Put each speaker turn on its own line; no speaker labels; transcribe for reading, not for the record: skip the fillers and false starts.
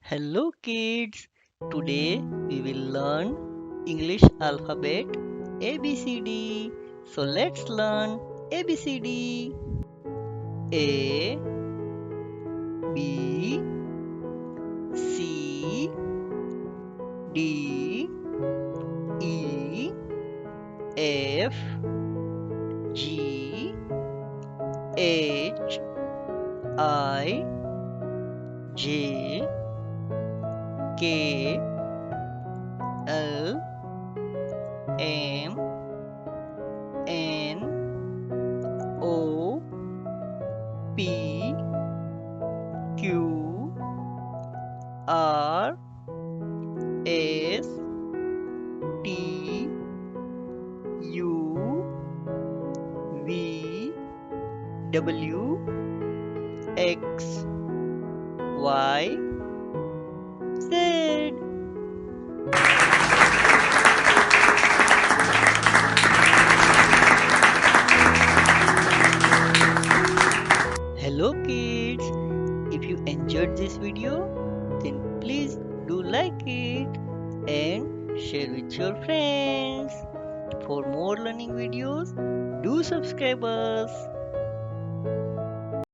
Hello kids, today we will learn English alphabet ABCD. So let's learn ABCD. A B C D E F G H I J K L M N O P Q R S T U V W X Y Z. Hello kids, if you enjoyed this video, then please do like it and share with your friends. For more learning videos, do subscribe us.